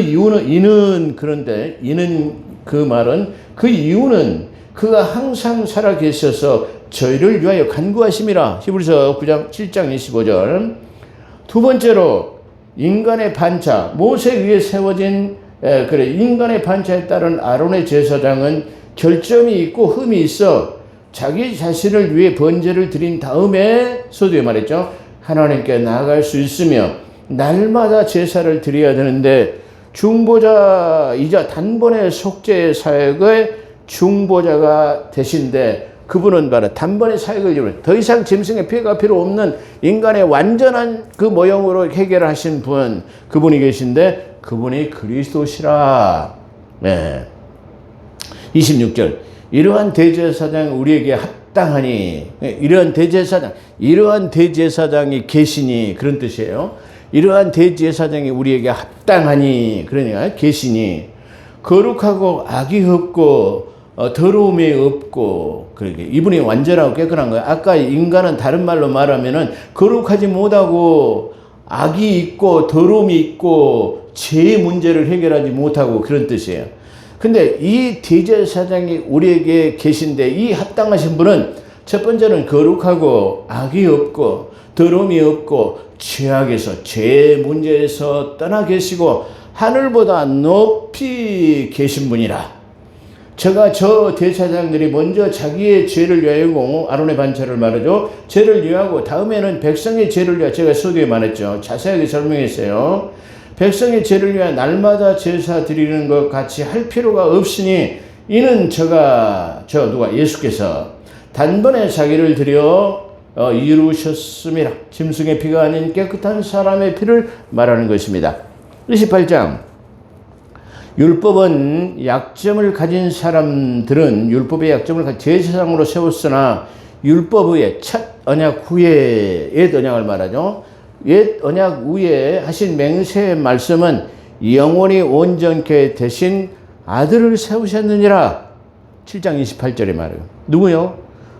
이유는 그가 항상 살아 계셔서 저희를 위하여 간구하심이라. 히브리서 9장 7장 25절. 두 번째로 인간의 반차, 모세에 의해 세워진 인간의 반차에 따른 아론의 제사장은 결점이 있고 흠이 있어 자기 자신을 위해 번제를 드린 다음에 서두에 말했죠. 하나님께 나아갈 수 있으며 날마다 제사를 드려야 되는데 중보자이자 단번에 속죄의 사역의 중보자가 되신데 그분은 바로 단번에 사역을 이루는 더 이상 짐승의 피해가 필요 없는 인간의 완전한 그 모형으로 해결하신 분, 그분이 계신데 그분이 그리스도시라. 네. 26절 이러한 대제사장이 우리에게 합당하니 이러한 대제사장이 계시니 그런 뜻이에요. 이러한 대제사장이 우리에게 합당하니, 그러니까 계시니 거룩하고 악이 없고 더러움이 없고, 그렇게 이분이 완전하고 깨끗한 거예요. 아까 인간은 다른 말로 말하면은 거룩하지 못하고 악이 있고 더러움이 있고 죄의 문제를 해결하지 못하고 그런 뜻이에요. 근데 이 대제사장이 우리에게 계신데 이 합당하신 분은 첫 번째는 거룩하고 악이 없고 더러움이 없고 죄악에서 죄의 문제에서 떠나 계시고 하늘보다 높이 계신 분이라. 제가 저 대제사장들이 먼저 자기의 죄를 위하여 아론의 반차를 말하죠. 죄를 위하고 다음에는 백성의 죄를 위하여, 제가 서두에 말했죠. 자세하게 설명했어요. 백성의 죄를 위하여 날마다 제사 드리는 것 같이 할 필요가 없으니 이는 예수께서 단번에 자기를 드려 이루셨음이라. 짐승의 피가 아닌 깨끗한 사람의 피를 말하는 것입니다. 28장. 율법은 약점을 가진 사람들은 율법의 약점을 가진 제사장으로 세웠으나 율법 후에 첫 언약 후에, 옛 언약을 말하죠. 옛 언약 후에 하신 맹세의 말씀은 영원히 온전케 되신 아들을 세우셨느니라. 7장 28절에 말해요. 누구요?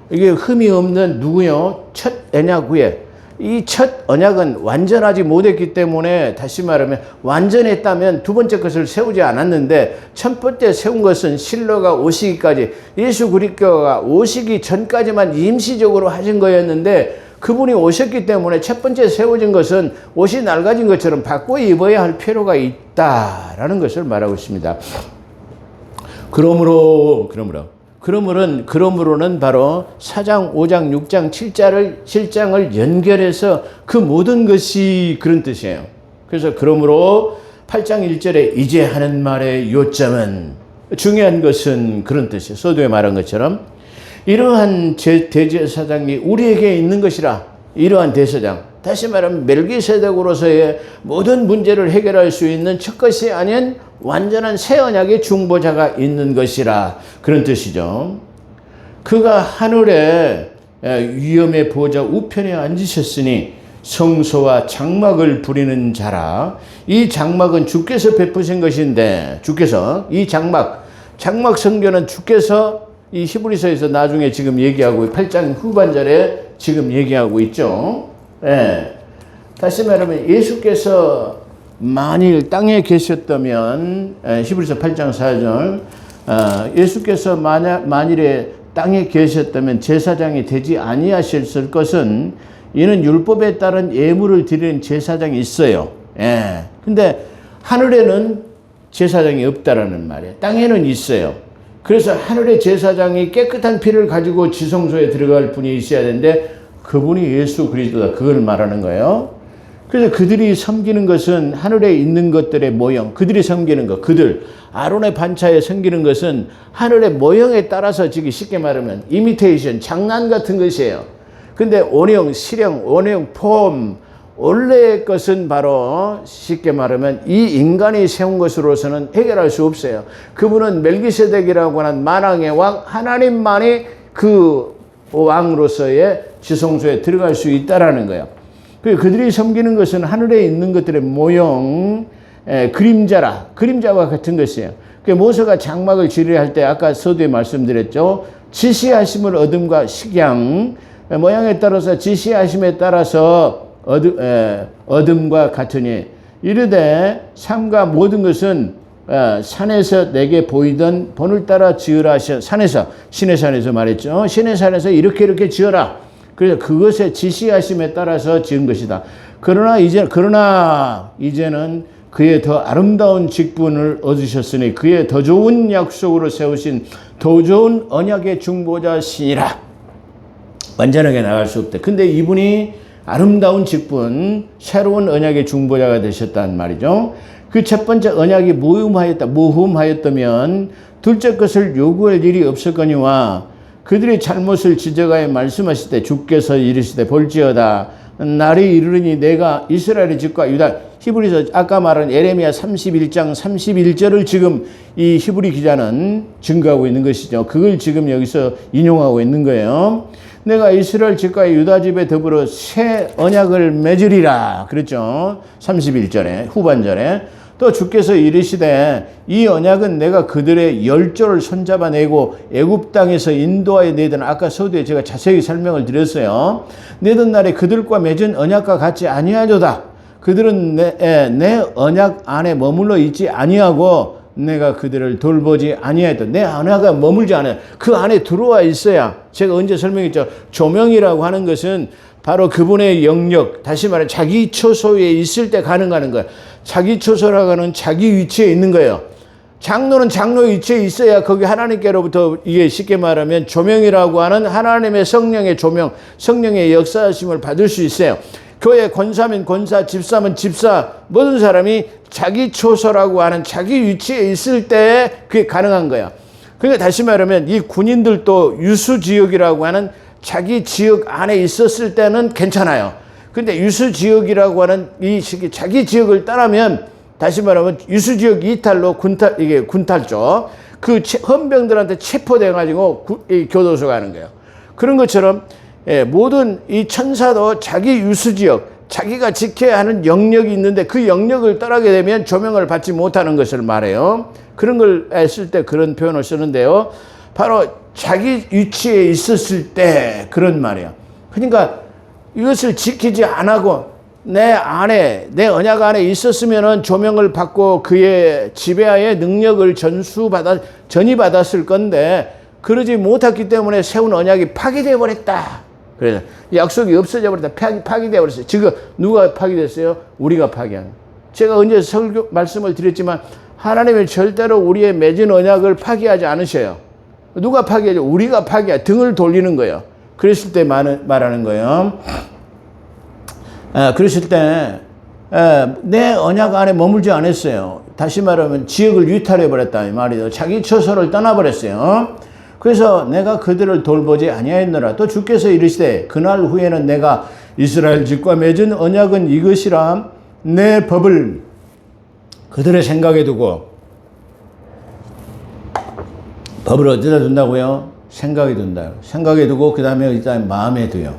이게 흠이 없는 누구요? 첫 언약 후에. 이 첫 언약은 완전하지 못했기 때문에, 다시 말하면 완전했다면 두 번째 것을 세우지 않았는데, 첫 번째 세운 것은 실로가 오시기까지, 예수 그리스도가 오시기 전까지만 임시적으로 하신 거였는데, 그분이 오셨기 때문에 첫 번째 세워진 것은 옷이 낡아진 것처럼 바꿔 입어야 할 필요가 있다라는 것을 말하고 있습니다. 그러므로는 바로 4장, 5장, 6장, 7장을 연결해서 그 모든 것이 그런 뜻이에요. 그래서 그러므로 8장 1절에 이제 하는 말의 요점은, 중요한 것은 그런 뜻이에요. 서두에 말한 것처럼 이러한 대제사장이 우리에게 있는 것이라. 이러한 대제사장, 다시 말하면 멜기세덱으로서의 모든 문제를 해결할 수 있는 첫 것이 아닌 완전한 새 언약의 중보자가 있는 것이라, 그런 뜻이죠. 그가 하늘의 위엄의 보좌 우편에 앉으셨으니 성소와 장막을 부리는 자라. 이 장막은 주께서 베푸신 것인데, 주께서 이 장막 성전은 주께서 이 히브리서에서 나중에 지금 얘기하고 8장 후반절에 지금 얘기하고 있죠. 예. 다시 말하면 예수께서 만일 땅에 계셨다면, 히브리서 8장 4절, 예수께서 만일에 땅에 계셨다면 제사장이 되지 아니하셨을 것은, 이는 율법에 따른 예물을 드리는 제사장이 있어요. 예. 근데 하늘에는 제사장이 없다라는 말이에요. 땅에는 있어요. 그래서 하늘의 제사장이 깨끗한 피를 가지고 지성소에 들어갈 분이 있어야 되는데, 그분이 예수 그리스도다. 그걸 말하는 거예요. 그래서 그들이 섬기는 것은 하늘에 있는 것들의 모형, 그들이 섬기는 것, 아론의 반차에 섬기는 것은 하늘의 모형에 따라서, 지금 쉽게 말하면 이미테이션, 장난 같은 것이에요. 근데 원형, 실형, 원형, 폼, 원래의 것은 바로 쉽게 말하면 이 인간이 세운 것으로서는 해결할 수 없어요. 그분은 멜기세덱이라고 하는 만왕의 왕, 하나님만이 그 왕으로서의 지성소에 들어갈 수 있다라는 거예요. 그들이 섬기는 것은 하늘에 있는 것들의 모형, 그림자와 같은 것이에요. 모세가 장막을 지으려 할 때 아까 서두에 말씀드렸죠. 지시하심을 어둠과 식양, 모양에 따라서 지시하심에 따라서 어둠과 같으니, 이르되 삼가 모든 것은 산에서 내게 보이던 본을 따라 지으라 하셔. 신의 산에서 말했죠. 신의 산에서 이렇게 지어라. 그래서 그것의 지시하심에 따라서 지은 것이다. 그러나 이제는 그의 더 아름다운 직분을 얻으셨으니 그의 더 좋은 약속으로 세우신 더 좋은 언약의 중보자시니라. 완전하게 나갈 수 없다. 근데 이분이 아름다운 직분, 새로운 언약의 중보자가 되셨다는 말이죠. 그 첫 번째 언약이 모험하였다면 둘째 것을 요구할 일이 없었거니와, 그들의 잘못을 지적하여 말씀하실 때 주께서 이르시되 볼지어다 날이 이르니 내가 이스라엘의 집과 유다, 히브리서 아까 말한 예레미야 31장 31절을 지금 이 히브리 기자는 증거하고 있는 것이죠. 그걸 지금 여기서 인용하고 있는 거예요. 내가 이스라엘 집과 유다 집에 더불어 새 언약을 맺으리라 그랬죠. 31절에 후반절에 또 주께서 이르시되 이 언약은 내가 그들의 열조를 손잡아내고 애굽 땅에서 인도하여 내던 아까 서두에 제가 자세히 설명을 드렸어요. 내던 날에 그들과 맺은 언약과 같지 아니하도다. 그들은 내 언약 안에 머물러 있지 아니하고 내가 그들을 돌보지 아니하였다. 내 언약에 머물지 않아요. 그 안에 들어와 있어야 제가 언제 설명했죠. 조명이라고 하는 것은 바로 그분의 영역, 다시 말해 자기 처소에 있을 때 가능한 거예요. 자기 처소라고 하는 자기 위치에 있는 거예요. 장로는 장로 위치에 있어야 거기 하나님께로부터 이게 쉽게 말하면 조명이라고 하는 하나님의 성령의 조명, 성령의 역사하심을 받을 수 있어요. 교회 권사면 권사, 집사면 집사, 모든 사람이 자기 처소라고 하는 자기 위치에 있을 때 그게 가능한 거야. 그러니까 다시 말하면 이 군인들도 유수지역이라고 하는 자기 지역 안에 있었을 때는 괜찮아요. 근데 유수지역이라고 하는 이 자기 지역을 떠나면 다시 말하면 유수지역 이탈로 군탈죠. 그 헌병들한테 체포돼가지고 교도소 가는 거예요. 그런 것처럼 모든 이 천사도 자기 유수지역, 자기가 지켜야 하는 영역이 있는데 그 영역을 떠나게 되면 조명을 받지 못하는 것을 말해요. 그런 걸 쓸 때 그런 표현을 쓰는데요. 바로 자기 위치에 있었을 때 그런 말이에요. 그러니까 이것을 지키지 않고 내 안에, 내 언약 안에 있었으면은 조명을 받고 그의 지배하에 능력을 전이받았을 건데 그러지 못했기 때문에 세운 언약이 파기되어 버렸다. 그래서 약속이 없어져 버렸다. 파기되어 버렸어요. 지금 누가 파기됐어요? 우리가 파기한. 제가 언제 설교 말씀을 드렸지만 하나님은 절대로 우리의 맺은 언약을 파기하지 않으셔요. 누가 파기하죠? 우리가 파기해. 등을 돌리는 거예요. 그랬을 때 말하는 거예요. 그랬을 때 내 언약 안에 머물지 않았어요. 다시 말하면 지역을 유탈해 버렸다 이 말이에요. 자기 처소를 떠나버렸어요. 그래서 내가 그들을 돌보지 아니하였노라. 또 주께서 이르시되 그날 후에는 내가 이스라엘 집과 맺은 언약은 이것이라 내 법을 그들의 생각에 두고 법을 어디다 둔다고요? 생각에 둔다. 생각에 두고 그 다음에 일단 마음에 둬요.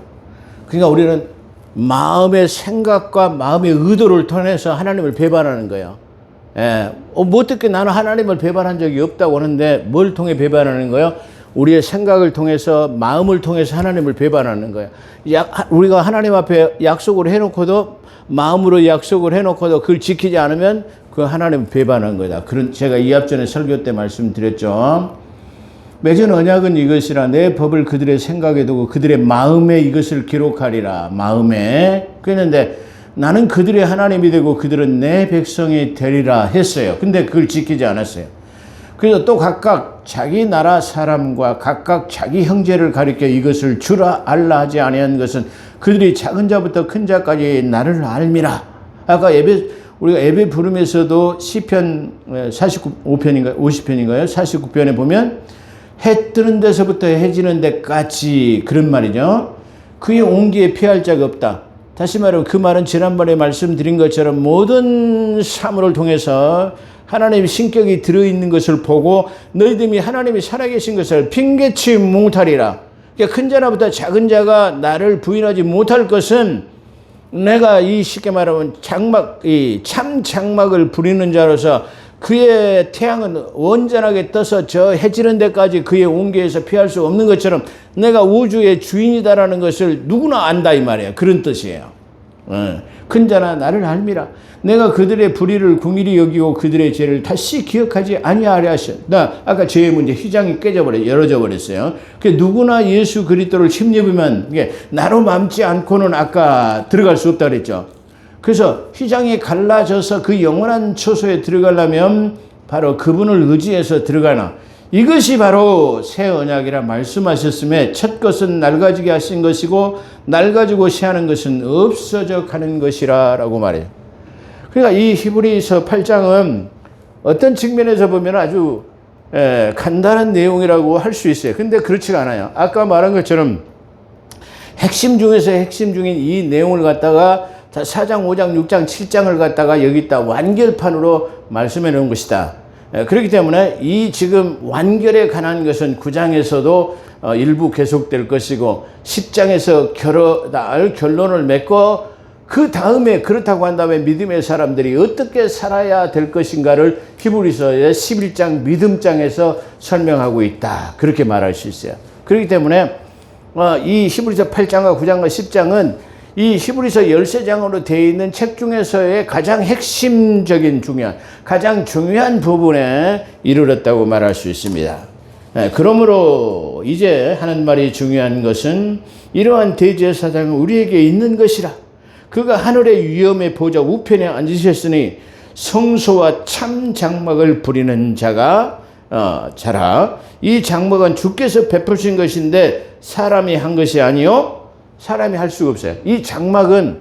그러니까 우리는 마음의 생각과 마음의 의도를 통해서 하나님을 배반하는 거예요. 뭐 어떻게 나는 하나님을 배반한 적이 없다고 하는데 뭘 통해 배반하는 거예요? 우리의 생각을 통해서 마음을 통해서 하나님을 배반하는 거예요. 우리가 하나님 앞에 약속을 해놓고도 마음으로 약속을 해놓고도 그걸 지키지 않으면 그 하나님을 배반한 거다. 그런 제가 이 앞전에 설교 때 말씀드렸죠. 맺은 언약은 이것이라 내 법을 그들의 생각에 두고 그들의 마음에 이것을 기록하리라. 마음에. 그랬는데 나는 그들의 하나님이 되고 그들은 내 백성이 되리라 했어요. 근데 그걸 지키지 않았어요. 그래서 또 각각 자기 나라 사람과 각각 자기 형제를 가리켜 이것을 주라 알라 하지 아니한 것은 그들이 작은 자부터 큰 자까지 나를 알미라. 아까 우리가 예배 부름에서도 시편 45편인가요? 50편인가요? 49편에 보면 해 뜨는 데서부터 해 지는 데까지 그런 말이죠. 그의 온기에 피할 자가 없다. 다시 말하면 그 말은 지난번에 말씀드린 것처럼 모든 사물을 통해서 하나님의 신격이 들어있는 것을 보고 너희들이 하나님이 살아계신 것을 핑계치 못하리라. 그러니까 큰 자나보다 작은 자가 나를 부인하지 못할 것은 내가 이 쉽게 말하면 참 장막을 부리는 자로서 그의 태양은 온전하게 떠서 저 해지는 데까지 그의 온기에서 피할 수 없는 것처럼 내가 우주의 주인이다라는 것을 누구나 안다 이 말이에요. 그런 뜻이에요. 큰 자나 나를 알미라. 내가 그들의 불의를 궁일이 여기고 그들의 죄를 다시 기억하지 아니하려 하셨. 아까 죄의 문제 휘장이 열어져 버렸어요. 누구나 예수 그리스도를 침입하면 나로 맘지 않고는 아까 들어갈 수 없다 그랬죠. 그래서 휘장이 갈라져서 그 영원한 처소에 들어가려면 바로 그분을 의지해서 들어가나. 이것이 바로 새 언약이라 말씀하셨음에 첫 것은 낡아지게 하신 것이고 낡아지고 새하는 것은 없어져 가는 것이라 라고 말해요. 그러니까 이 히브리서 8장은 어떤 측면에서 보면 아주 간단한 내용이라고 할 수 있어요. 근데 그렇지가 않아요. 아까 말한 것처럼 핵심 중에서 핵심 중인 이 내용을 갖다가 4장, 5장, 6장, 7장을 갖다가 여기다 완결판으로 말씀해 놓은 것이다. 그렇기 때문에 이 지금 완결에 관한 것은 9장에서도 일부 계속될 것이고 10장에서 결론을 맺고 그 다음에 그렇다고 한다면 믿음의 사람들이 어떻게 살아야 될 것인가를 히브리서의 11장 믿음장에서 설명하고 있다. 그렇게 말할 수 있어요. 그렇기 때문에 이 히브리서 8장과 9장과 10장은 이 히브리서 13장으로 되어 있는 책 중에서의 가장 핵심적인 가장 중요한 부분에 이르렀다고 말할 수 있습니다. 그러므로 이제 하는 말이 중요한 것은 이러한 대제사장은 우리에게 있는 것이라. 그가 하늘의 위엄의 보좌 우편에 앉으셨으니 성소와 참 장막을 부리는 자라. 이 장막은 주께서 베푸신 것인데 사람이 한 것이 아니요 사람이 할 수가 없어요. 이 장막은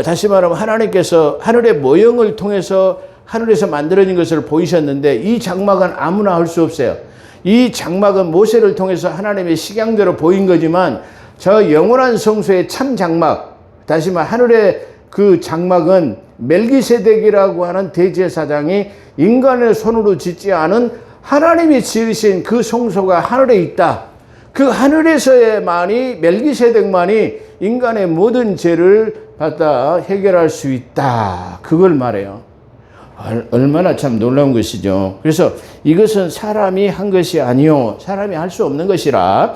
다시 말하면 하나님께서 하늘의 모형을 통해서 하늘에서 만들어진 것을 보이셨는데 이 장막은 아무나 할 수 없어요. 이 장막은 모세를 통해서 하나님의 식양대로 보인 거지만 저 영원한 성소의 참 장막, 다시 말해 하늘의 그 장막은 멜기세덱이라고 하는 대제사장이 인간의 손으로 짓지 않은 하나님이 지으신 그 성소가 하늘에 있다. 그 하늘에서만이 멜기세덱만이 인간의 모든 죄를 갖다 해결할 수 있다. 그걸 말해요. 얼마나 참 놀라운 것이죠. 그래서 이것은 사람이 한 것이 아니요 사람이 할 수 없는 것이라.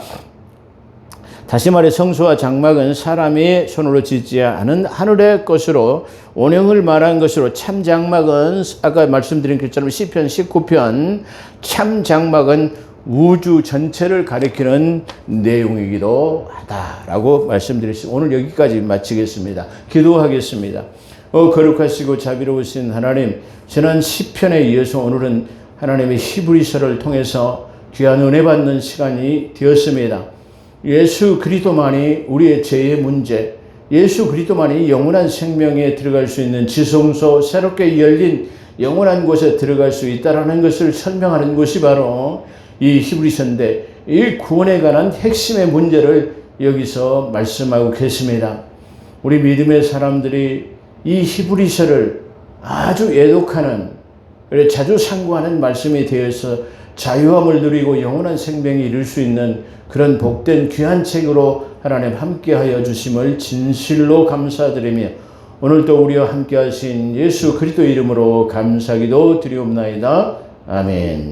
다시 말해 성소와 장막은 사람이 손으로 짓지 않은 하늘의 것으로 온영을 말한 것으로 참 장막은 아까 말씀드린 것처럼 시편 19편 참 장막은 우주 전체를 가리키는 내용이기도 하다라고 말씀드렸습니다. 오늘 여기까지 마치겠습니다. 기도하겠습니다. 거룩하시고 자비로우신 하나님, 지난 시편에 이어서 오늘은 하나님의 히브리서를 통해서 귀한 은혜 받는 시간이 되었습니다. 예수 그리스도만이 우리의 죄의 문제, 예수 그리스도만이 영원한 생명에 들어갈 수 있는 지성소, 새롭게 열린 영원한 곳에 들어갈 수 있다는 것을 설명하는 것이 바로 이 히브리서인데, 이 구원에 관한 핵심의 문제를 여기서 말씀하고 계십니다. 우리 믿음의 사람들이 이 히브리서를 아주 애독하는, 자주 상고하는 말씀이 되어서 자유함을 누리고 영원한 생명에 이룰 수 있는 그런 복된 귀한 책으로 하나님 함께하여 주심을 진실로 감사드리며 오늘도 우리와 함께하신 예수 그리스도 이름으로 감사기도 드리옵나이다. 아멘.